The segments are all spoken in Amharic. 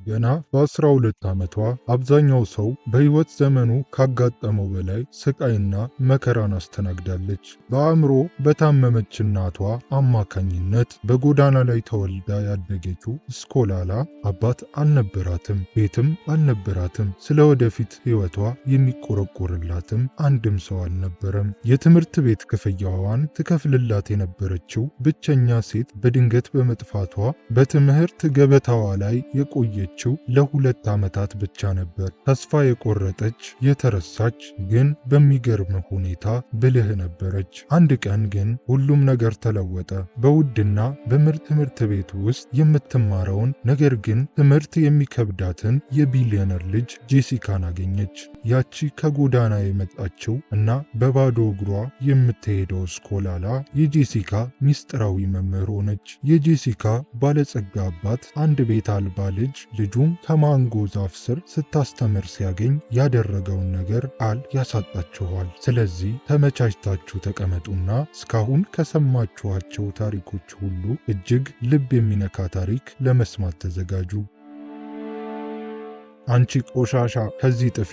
ገና በ12 ዓመቷ አብዛኛው ሰው በሕይወት ዘመኑ ካጋጠመው በላይ ስቃይና መከራን አስተናግዳለች። በአእምሮ በታመመች እናቷ አማካኝነት በጎዳና ላይ ተወልዳ ያደገችው ስኮላላ አባት አልነበራትም፣ ቤትም አልነበራትም። ስለ ወደፊት ሕይወቷ የሚቆረቆርላትም አንድም ሰው አልነበረም። የትምህርት ቤት ክፍያዋን ትከፍልላት የነበረችው ብቸኛ ሴት በድንገት በመጥፋቷ በትምህርት ገበታዋ ላይ የቆየችው ለ2 ዓመታት ብቻ ነበር። ተስፋ የቆረጠች የተረሳች ግን በሚገርም ሁኔታ ብልህ ነበረች። አንድ ቀን ግን ሁሉም ነገር ተለወጠ። በውድና በምርጥ ትምህርት ቤት ውስጥ የምትማረውን ነገር ግን ትምህርት የሚከብዳትን የቢሊዮነር ልጅ ጄሲካን አገኘች። ያቺ ከጎዳና የመጣችው እና በባዶ እግሯ የምትሄደው ስኮላላ የጄሲካ ሚስጥራዊ መምህር ሆነች። የጄሲካ ባለጸጋ አባት አንድ ቤት አልባ ልጁን ከማንጎ ዛፍ ስር ስታስተምር ሲያገኝ ያደረገውን ነገር ቃል ያሳጣችኋል። ስለዚህ ተመቻችታችሁ ተቀመጡና እስካሁን ከሰማችኋቸው ታሪኮች ሁሉ እጅግ ልብ የሚነካ ታሪክ ለመስማት ተዘጋጁ። አንቺ ቆሻሻ ከዚህ ጥፊ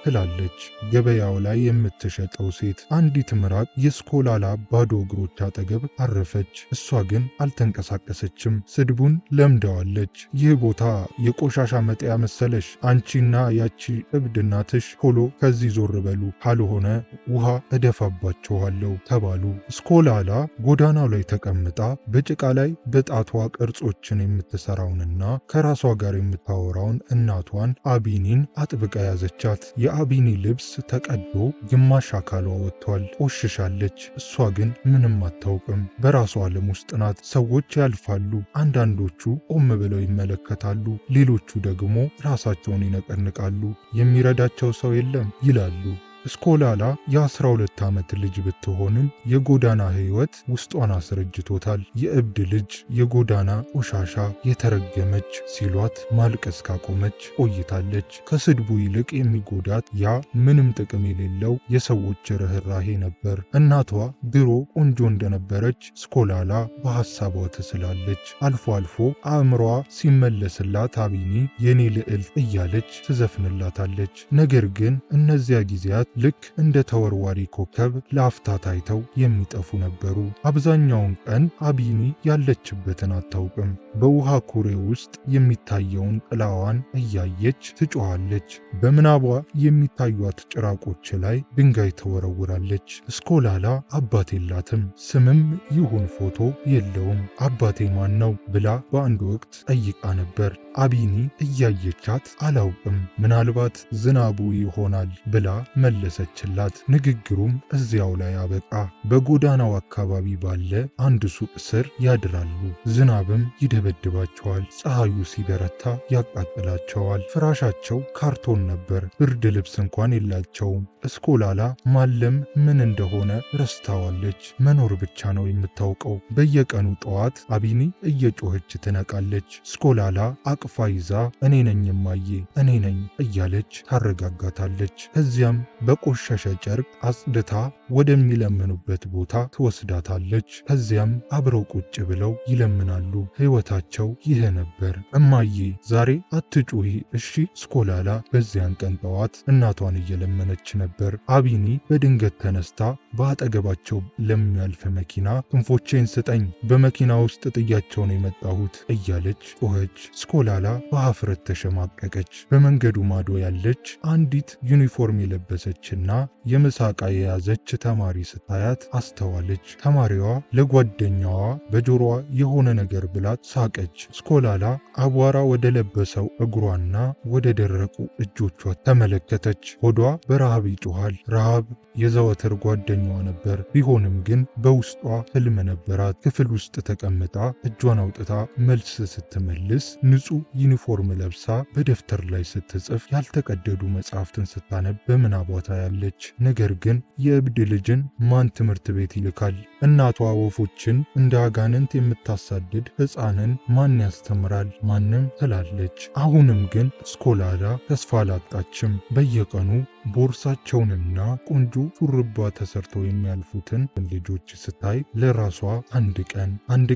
ትላለች ገበያው ላይ የምትሸጠው ሴት። አንዲት ምራቅ የስኮላላ ባዶ እግሮች አጠገብ አረፈች። እሷ ግን አልተንቀሳቀሰችም። ስድቡን ለምደዋለች። ይህ ቦታ የቆሻሻ መጣያ መሰለሽ? አንቺና ያቺ እብድ እናትሽ ቶሎ ከዚህ ዞር በሉ፣ ካልሆነ ውሃ እደፋባችኋለሁ ተባሉ። ስኮላላ ጎዳናው ላይ ተቀምጣ በጭቃ ላይ በጣቷ ቅርጾችን የምትሰራውንና ከራሷ ጋር የምታወራውን እናቷን አቢኒን አጥብቃ ያዘቻት። የአቢኒ ልብስ ተቀዶ ግማሽ አካሏ ወጥቷል። ቆሽሻለች። እሷ ግን ምንም አታውቅም። በራሷ ዓለም ውስጥ ናት። ሰዎች ያልፋሉ። አንዳንዶቹ ቆም ብለው ይመለከታሉ፣ ሌሎቹ ደግሞ ራሳቸውን ይነቀንቃሉ። የሚረዳቸው ሰው የለም ይላሉ። ስኮላላ የ12 ዓመት ልጅ ብትሆንም የጎዳና ሕይወት ውስጧን አስረጅቶታል። የእብድ ልጅ፣ የጎዳና ቆሻሻ፣ የተረገመች ሲሏት ማልቀስ ካቆመች ቆይታለች። ከስድቡ ይልቅ የሚጎዳት ያ ምንም ጥቅም የሌለው የሰዎች ርኅራሄ ነበር። እናቷ ድሮ ቆንጆ እንደነበረች ስኮላላ በሐሳቧ ትስላለች። አልፎ አልፎ አእምሯ ሲመለስላት አቢኒ የኔ ልዕልት እያለች ትዘፍንላታለች። ነገር ግን እነዚያ ጊዜያት ልክ እንደ ተወርዋሪ ኮከብ ለአፍታ ታይተው የሚጠፉ ነበሩ። አብዛኛውን ቀን አቢኒ ያለችበትን አታውቅም። በውሃ ኩሬ ውስጥ የሚታየውን ጥላዋን እያየች ትጮኻለች። በምናቧ የሚታዩት ጭራቆች ላይ ድንጋይ ትወረውራለች። ስኮላላ አባት የላትም፣ ስምም ይሁን ፎቶ የለውም። አባቴ ማን ነው ብላ በአንድ ወቅት ጠይቃ ነበር። አቢኒ እያየቻት አላውቅም፣ ምናልባት ዝናቡ ይሆናል ብላ መለሰችላት። ንግግሩም እዚያው ላይ አበቃ። በጎዳናው አካባቢ ባለ አንድ ሱቅ ስር ያድራሉ። ዝናብም ይደበድባቸዋል። ፀሐዩ ሲበረታ ያቃጥላቸዋል። ፍራሻቸው ካርቶን ነበር። ብርድ ልብስ እንኳን የላቸውም። ስኮላላ ማለም ምን እንደሆነ ረስታዋለች። መኖር ብቻ ነው የምታውቀው። በየቀኑ ጠዋት አቢኒ እየጮኸች ትነቃለች። ስኮላላ አቅፋ ይዛ እኔ ነኝ እማዬ፣ እኔ ነኝ እያለች ታረጋጋታለች። ከዚያም በቆሸሸ ጨርቅ አጽድታ ወደሚለምኑበት ቦታ ትወስዳታለች። ከዚያም አብረው ቁጭ ብለው ይለምናሉ። ሕይወታቸው ይህ ነበር። እማዬ ዛሬ አትጩሂ እሺ? ስኮላላ በዚያን ቀን ጠዋት እናቷን እየለመነች ነበር። አቢኒ በድንገት ተነስታ በአጠገባቸው ለሚያልፍ መኪና ክንፎቼን ስጠኝ፣ በመኪና ውስጥ ጥያቸው ነው የመጣሁት እያለች ጮኸች። ስኮላላ በሀፍረት ተሸማቀቀች። በመንገዱ ማዶ ያለች አንዲት ዩኒፎርም የለበሰችና የምሳ ዕቃ የያዘች ተማሪ ስታያት አስተዋለች። ተማሪዋ ለጓደኛዋ በጆሮዋ የሆነ ነገር ብላት ሳቀች። ስኮላላ አቧራ ወደ ለበሰው እግሯና ወደ ደረቁ እጆቿ ተመለከተች። ሆዷ በረሃብ ይጮኻል። ረሃብ የዘወትር ጓደኛዋ ነበር። ቢሆንም ግን በውስጧ ህልም ነበራት። ክፍል ውስጥ ተቀምጣ እጇን አውጥታ መልስ ስትመልስ፣ ንጹህ ዩኒፎርም ለብሳ በደብተር ላይ ስትጽፍ፣ ያልተቀደዱ መጽሐፍትን ስታነብ በምናቧ ታያለች። ነገር ግን የእብድ ልጅን ማን ትምህርት ቤት ይልካል? እናቷ ወፎችን እንደ አጋንንት የምታሳድድ ሕፃንን ማን ያስተምራል? ማንም ትላለች። አሁንም ግን ስኮላላ ተስፋ አላጣችም። በየቀኑ ቦርሳቸውንና ቆንጆ ሹርባ ተሰርተው የሚያልፉትን ልጆች ስታይ ለራሷ አንድ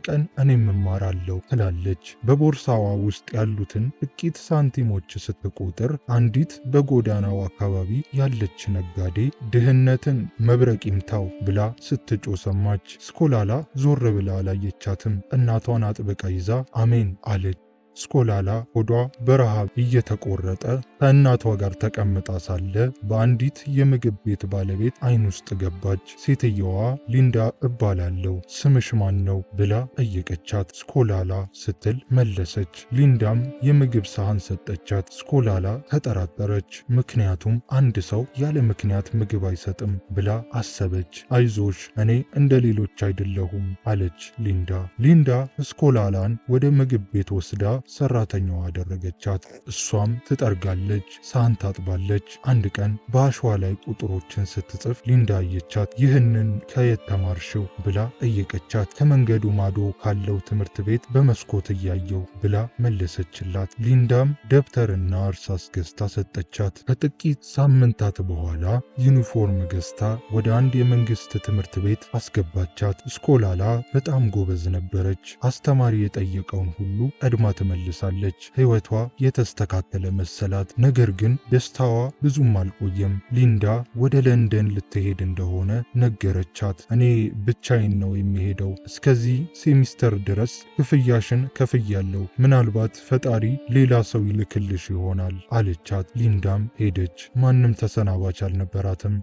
ቀን እኔም እማራለሁ ትላለች። በቦርሳዋ ውስጥ ያሉትን ጥቂት ሳንቲሞች ስትቆጥር አንዲት በጎዳናው አካባቢ ያለች ነጋዴ ድህነትን መብረቅ ይምታው ብላ ስትጮህ ሰማች። ስኮላላ ዞር ብላ አላየቻትም። እናቷን አጥብቃ ይዛ አሜን አለች። ስኮላላ ሆዷ በረሃብ እየተቆረጠ ከእናቷ ጋር ተቀምጣ ሳለ በአንዲት የምግብ ቤት ባለቤት ዓይን ውስጥ ገባች። ሴትየዋ ሊንዳ እባላለሁ፣ ስምሽ ማን ነው ብላ ጠየቀቻት። ስኮላላ ስትል መለሰች። ሊንዳም የምግብ ሳህን ሰጠቻት። ስኮላላ ተጠራጠረች፣ ምክንያቱም አንድ ሰው ያለ ምክንያት ምግብ አይሰጥም ብላ አሰበች። አይዞሽ እኔ እንደ ሌሎች አይደለሁም አለች ሊንዳ። ሊንዳ ስኮላላን ወደ ምግብ ቤት ወስዳ ሰራተኛዋ አደረገቻት። እሷም ትጠርጋለች፣ ሳህን ታጥባለች። አንድ ቀን በአሸዋ ላይ ቁጥሮችን ስትጽፍ ሊንዳ አየቻት። ይህንን ከየት ተማርሽው ብላ ጠየቀቻት። ከመንገዱ ማዶ ካለው ትምህርት ቤት በመስኮት እያየው ብላ መለሰችላት። ሊንዳም ደብተርና እርሳስ ገዝታ ሰጠቻት። ከጥቂት ሳምንታት በኋላ ዩኒፎርም ገዝታ ወደ አንድ የመንግስት ትምህርት ቤት አስገባቻት። ስኮላላ በጣም ጎበዝ ነበረች። አስተማሪ የጠየቀውን ሁሉ ቀድማ ትመልሳለች። ሕይወቷ የተስተካከለ መሰላት። ነገር ግን ደስታዋ ብዙም አልቆየም። ሊንዳ ወደ ለንደን ልትሄድ እንደሆነ ነገረቻት። እኔ ብቻዬን ነው የሚሄደው። እስከዚህ ሴሚስተር ድረስ ክፍያሽን ከፍያለሁ። ምናልባት ፈጣሪ ሌላ ሰው ይልክልሽ ይሆናል አለቻት። ሊንዳም ሄደች። ማንም ተሰናባች አልነበራትም።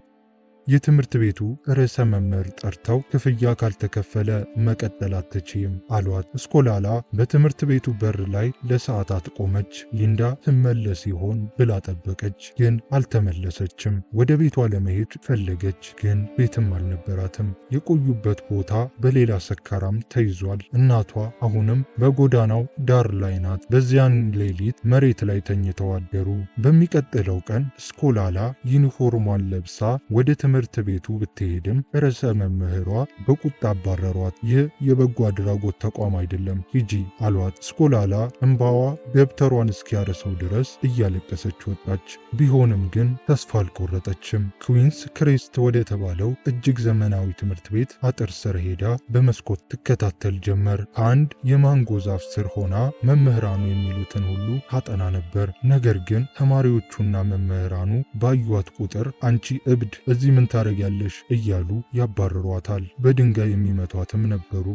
የትምህርት ቤቱ ርዕሰ መምህር ጠርተው ክፍያ ካልተከፈለ መቀጠል አትችይም አሏት። ስኮላላ በትምህርት ቤቱ በር ላይ ለሰዓታት ቆመች። ሊንዳ ትመለስ ይሆን ብላ ጠበቀች፣ ግን አልተመለሰችም። ወደ ቤቷ ለመሄድ ፈለገች፣ ግን ቤትም አልነበራትም። የቆዩበት ቦታ በሌላ ሰካራም ተይዟል። እናቷ አሁንም በጎዳናው ዳር ላይ ናት። በዚያን ሌሊት መሬት ላይ ተኝተው አደሩ። በሚቀጥለው ቀን ስኮላላ ዩኒፎርሟን ለብሳ ወደ ትምህርት ቤቱ ብትሄድም ርዕሰ መምህሯ በቁጣ አባረሯት። ይህ የበጎ አድራጎት ተቋም አይደለም፣ ሂጂ አሏት። ስኮላላ እንባዋ ደብተሯን እስኪያርሰው ድረስ እያለቀሰች ወጣች። ቢሆንም ግን ተስፋ አልቆረጠችም። ኩዊንስ ክሬስት ወደ ተባለው እጅግ ዘመናዊ ትምህርት ቤት አጥር ስር ሄዳ በመስኮት ትከታተል ጀመር። ከአንድ የማንጎ ዛፍ ስር ሆና መምህራኑ የሚሉትን ሁሉ ታጠና ነበር። ነገር ግን ተማሪዎቹና መምህራኑ ባዩት ቁጥር አንቺ እብድ፣ እዚህ ምን ታረጊያለሽ እያሉ ያባርሯታል። በድንጋይ የሚመቷትም ነበሩ።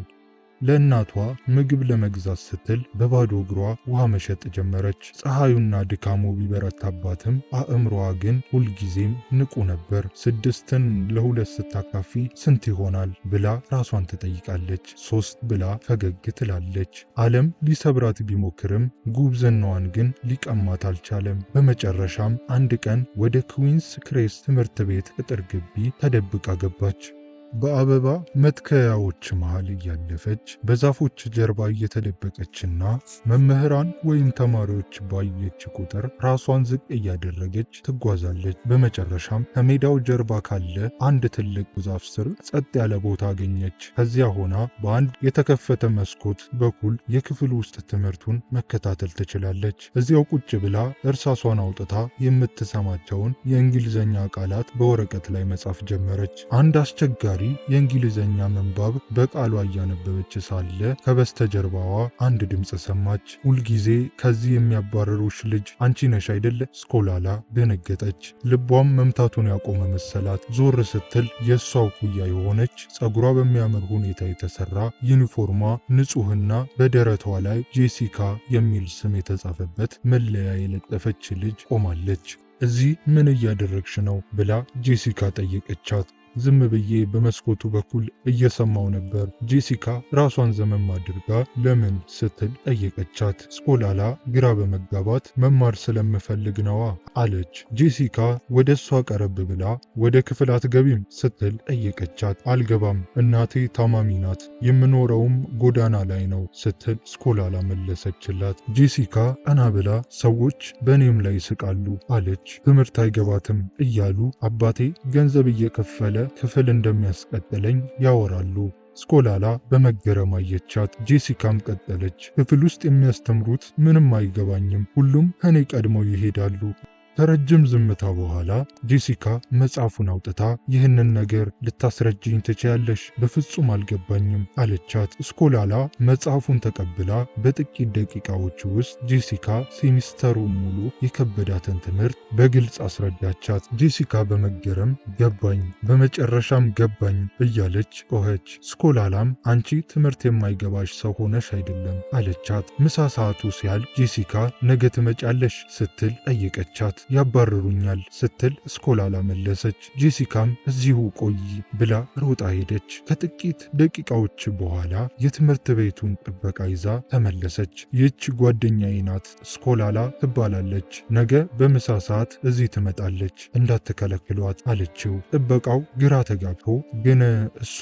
ለእናቷ ምግብ ለመግዛት ስትል በባዶ እግሯ ውሃ መሸጥ ጀመረች። ፀሐዩና ድካሙ ቢበረታባትም አእምሮዋ ግን ሁልጊዜም ንቁ ነበር። 6ን ለ2 ስታካፊ ስንት ይሆናል ብላ ራሷን ትጠይቃለች። 3 ብላ ፈገግ ትላለች። ዓለም ሊሰብራት ቢሞክርም ጉብዝናዋን ግን ሊቀማት አልቻለም። በመጨረሻም አንድ ቀን ወደ ኩዊንስ ክሬስት ትምህርት ቤት ቅጥር ግቢ ተደብቃ ገባች። በአበባ መትከያዎች መሃል እያለፈች በዛፎች ጀርባ እየተደበቀችና መምህራን ወይም ተማሪዎች ባየች ቁጥር ራሷን ዝቅ እያደረገች ትጓዛለች። በመጨረሻም ከሜዳው ጀርባ ካለ አንድ ትልቅ ዛፍ ስር ጸጥ ያለ ቦታ አገኘች። ከዚያ ሆና በአንድ የተከፈተ መስኮት በኩል የክፍል ውስጥ ትምህርቱን መከታተል ትችላለች። እዚያው ቁጭ ብላ እርሳሷን አውጥታ የምትሰማቸውን የእንግሊዝኛ ቃላት በወረቀት ላይ መጻፍ ጀመረች። አንድ አስቸጋሪ የእንግሊዝኛ ምንባብ በቃሏ እያነበበች ሳለ ከበስተጀርባዋ አንድ ድምፅ ሰማች። ሁልጊዜ ከዚህ የሚያባረሩሽ ልጅ አንቺ ነሽ አይደለ? ስኮላላ ደነገጠች። ልቧም መምታቱን ያቆመ መሰላት። ዞር ስትል የእሷው ኩያ የሆነች ጸጉሯ በሚያምር ሁኔታ የተሰራ ዩኒፎርሟ ንጹሕና በደረቷ ላይ ጄሲካ የሚል ስም የተጻፈበት መለያ የለጠፈች ልጅ ቆማለች። እዚህ ምን እያደረግሽ ነው ብላ ጄሲካ ጠየቀቻት። ዝም ብዬ በመስኮቱ በኩል እየሰማው ነበር። ጄሲካ ራሷን ዘመም አድርጋ ለምን ስትል ጠየቀቻት። ስኮላላ ግራ በመጋባት መማር ስለምፈልግ ነዋ አለች። ጄሲካ ወደ እሷ ቀረብ ብላ ወደ ክፍል አትገቢም ስትል ጠየቀቻት። አልገባም፣ እናቴ ታማሚ ናት፣ የምኖረውም ጎዳና ላይ ነው ስትል ስኮላላ መለሰችላት። ጄሲካ ቀና ብላ ሰዎች በእኔም ላይ ይስቃሉ አለች። ትምህርት አይገባትም እያሉ አባቴ ገንዘብ እየከፈለ ክፍል እንደሚያስቀጥለኝ ያወራሉ። ስኮላላ በመገረም አየቻት። ጄሲካም ቀጠለች፣ ክፍል ውስጥ የሚያስተምሩት ምንም አይገባኝም። ሁሉም ከኔ ቀድመው ይሄዳሉ። ከረጅም ዝምታ በኋላ ጄሲካ መጽሐፉን አውጥታ ይህንን ነገር ልታስረጅኝ ትችያለሽ? በፍጹም አልገባኝም አለቻት። ስኮላላ መጽሐፉን ተቀብላ በጥቂት ደቂቃዎች ውስጥ ጄሲካ ሴሚስተሩን ሙሉ የከበዳትን ትምህርት በግልጽ አስረዳቻት። ጄሲካ በመገረም ገባኝ፣ በመጨረሻም ገባኝ እያለች ጮኸች። ስኮላላም አንቺ ትምህርት የማይገባሽ ሰው ሆነሽ አይደለም አለቻት። ምሳ ሰዓቱ ሲያል ጄሲካ ነገ ትመጫለሽ ስትል ጠየቀቻት። ያባረሩኛል ስትል ስኮላላ መለሰች። ጄሲካም እዚሁ ቆይ ብላ ሮጣ ሄደች። ከጥቂት ደቂቃዎች በኋላ የትምህርት ቤቱን ጥበቃ ይዛ ተመለሰች። ይህች ጓደኛዬ ናት፣ ስኮላላ ትባላለች። ነገ በምሳ ሰዓት እዚህ ትመጣለች፣ እንዳትከለክሏት አለችው። ጥበቃው ግራ ተጋብቶ ግን እሷ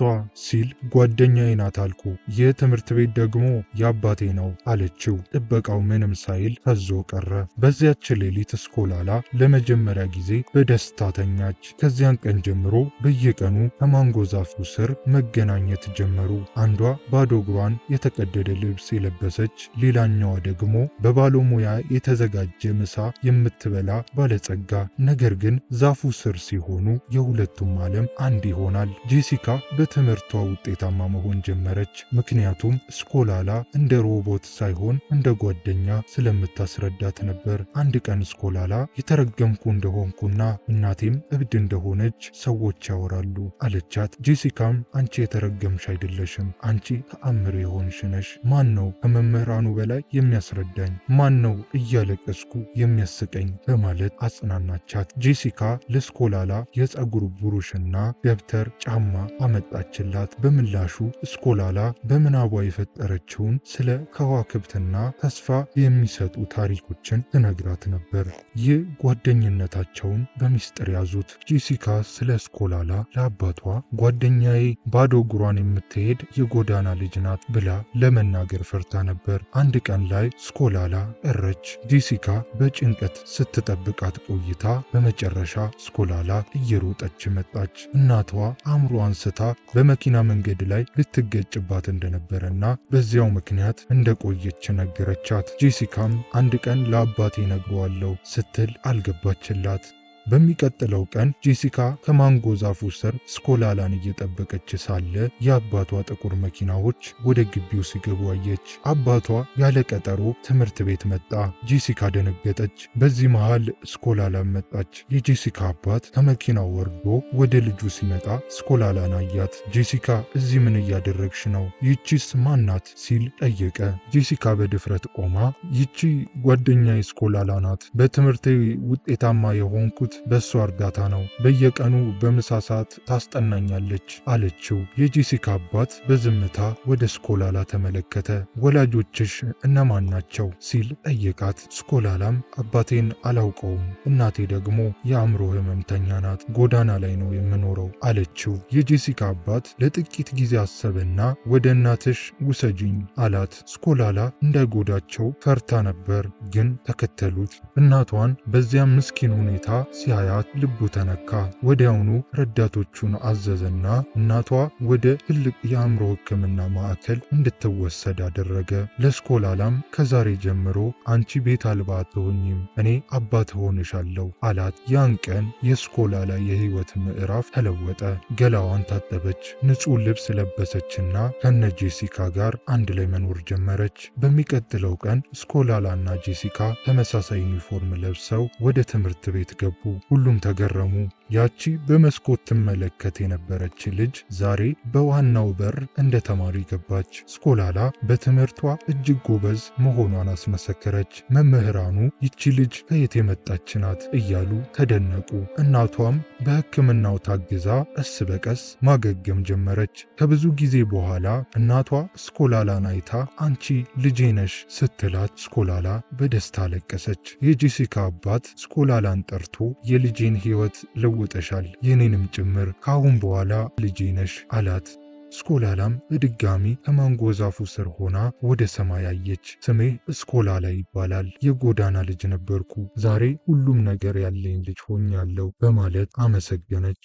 ሲል ጓደኛዬ ናት አልኩ፣ ይህ ትምህርት ቤት ደግሞ የአባቴ ነው አለችው። ጥበቃው ምንም ሳይል ፈዞ ቀረ። በዚያች ሌሊት ስኮላላ ለመጀመሪያ ጊዜ በደስታ ተኛች። ከዚያን ቀን ጀምሮ በየቀኑ ከማንጎ ዛፉ ስር መገናኘት ጀመሩ። አንዷ ባዶ እግሯን የተቀደደ ልብስ የለበሰች፣ ሌላኛዋ ደግሞ በባለሙያ የተዘጋጀ ምሳ የምትበላ ባለጸጋ። ነገር ግን ዛፉ ስር ሲሆኑ የሁለቱም ዓለም አንድ ይሆናል። ጄሲካ በትምህርቷ ውጤታማ መሆን ጀመረች። ምክንያቱም ስኮላላ እንደ ሮቦት ሳይሆን እንደ ጓደኛ ስለምታስረዳት ነበር። አንድ ቀን ስኮላላ የተረገምኩ እንደሆንኩና እናቴም እብድ እንደሆነች ሰዎች ያወራሉ አለቻት። ጄሲካም አንቺ የተረገምሽ አይደለሽም፣ አንቺ ተአምር የሆንሽ ነሽ። ማን ነው ከመምህራኑ በላይ የሚያስረዳኝ? ማን ነው እያለቀስኩ የሚያስቀኝ? በማለት አጽናናቻት። ጄሲካ ለስኮላላ የፀጉር ብሩሽና ደብተር፣ ጫማ አመጣችላት። በምላሹ ስኮላላ በምናቧ የፈጠረችውን ስለ ከዋክብትና ተስፋ የሚሰጡ ታሪኮችን ትነግራት ነበር። ይህ ጓደኝነታቸውን በሚስጥር ያዙት። ጄሲካ ስለ ስኮላላ ለአባቷ ጓደኛዬ ባዶ እግሯን የምትሄድ የጎዳና ልጅ ናት ብላ ለመናገር ፈርታ ነበር። አንድ ቀን ላይ ስኮላላ ቀረች። ጄሲካ በጭንቀት ስትጠብቃት ቆይታ በመጨረሻ ስኮላላ እየሮጠች መጣች። እናቷ አእምሮ አንስታ በመኪና መንገድ ላይ ልትገጭባት እንደነበረና በዚያው ምክንያት እንደቆየች ነገረቻት። ጄሲካም አንድ ቀን ለአባቴ ነግረዋለሁ ስትል አልገባችላት። በሚቀጥለው ቀን ጄሲካ ከማንጎ ዛፉ ስር ስኮላላን እየጠበቀች ሳለ የአባቷ ጥቁር መኪናዎች ወደ ግቢው ሲገቡ አየች። አባቷ ያለ ቀጠሮ ትምህርት ቤት መጣ። ጄሲካ ደነገጠች። በዚህ መሃል ስኮላላን መጣች። የጄሲካ አባት ከመኪናው ወርዶ ወደ ልጁ ሲመጣ ስኮላላን አያት። ጄሲካ እዚህ ምን እያደረግሽ ነው? ይቺስ ማናት? ሲል ጠየቀ። ጄሲካ በድፍረት ቆማ ይቺ ጓደኛዬ ስኮላላ ናት። በትምህርቴ ውጤታማ የሆንኩት በእሷ እርዳታ ነው። በየቀኑ በምሳ ሰዓት ታስጠናኛለች አለችው። የጄሲካ አባት በዝምታ ወደ ስኮላላ ተመለከተ። ወላጆችሽ እነማን ናቸው? ሲል ጠየቃት። ስኮላላም አባቴን አላውቀውም፣ እናቴ ደግሞ የአእምሮ ህመምተኛ ናት፣ ጎዳና ላይ ነው የምኖረው አለችው። የጄሲካ አባት ለጥቂት ጊዜ አሰበና ወደ እናትሽ ውሰጂኝ አላት። ስኮላላ እንዳይጎዳቸው ፈርታ ነበር፣ ግን ተከተሉት። እናቷን በዚያ ምስኪን ሁኔታ ሲያያት ልቡ ተነካ። ወዲያውኑ ረዳቶቹን አዘዘና እናቷ ወደ ትልቅ የአእምሮ ሕክምና ማዕከል እንድትወሰድ አደረገ። ለስኮላላም ከዛሬ ጀምሮ አንቺ ቤት አልባ አትሆኝም፣ እኔ አባት ሆንሻለሁ አላት። ያን ቀን የስኮላላ የህይወት ምዕራፍ ተለወጠ። ገላዋን ታጠበች፣ ንጹህ ልብስ ለበሰችና ከነ ጄሲካ ጋር አንድ ላይ መኖር ጀመረች። በሚቀጥለው ቀን ስኮላላና ጄሲካ ተመሳሳይ ዩኒፎርም ለብሰው ወደ ትምህርት ቤት ገቡ። ሁሉም ተገረሙ። ያቺ በመስኮት ትመለከት የነበረች ልጅ ዛሬ በዋናው በር እንደ ተማሪ ገባች። ስኮላላ በትምህርቷ እጅግ ጎበዝ መሆኗን አስመሰከረች። መምህራኑ ይቺ ልጅ ከየት የመጣች ናት እያሉ ተደነቁ። እናቷም በሕክምናው ታግዛ ቀስ በቀስ ማገገም ጀመረች። ከብዙ ጊዜ በኋላ እናቷ ስኮላላን አይታ አንቺ ልጄ ነሽ ስትላት ስኮላላ በደስታ አለቀሰች። የጄሲካ አባት ስኮላላን ጠርቶ የልጄን ሕይወት ለውጠሻል፣ የኔንም ጭምር፣ ካሁን በኋላ ልጄ ነሽ አላት። ስኮላላም በድጋሚ ከማንጎ ዛፉ ስር ሆና ወደ ሰማይ አየች። ስሜ ስኮላላ ይባላል። የጎዳና ልጅ ነበርኩ። ዛሬ ሁሉም ነገር ያለኝ ልጅ ሆኛለሁ በማለት አመሰገነች።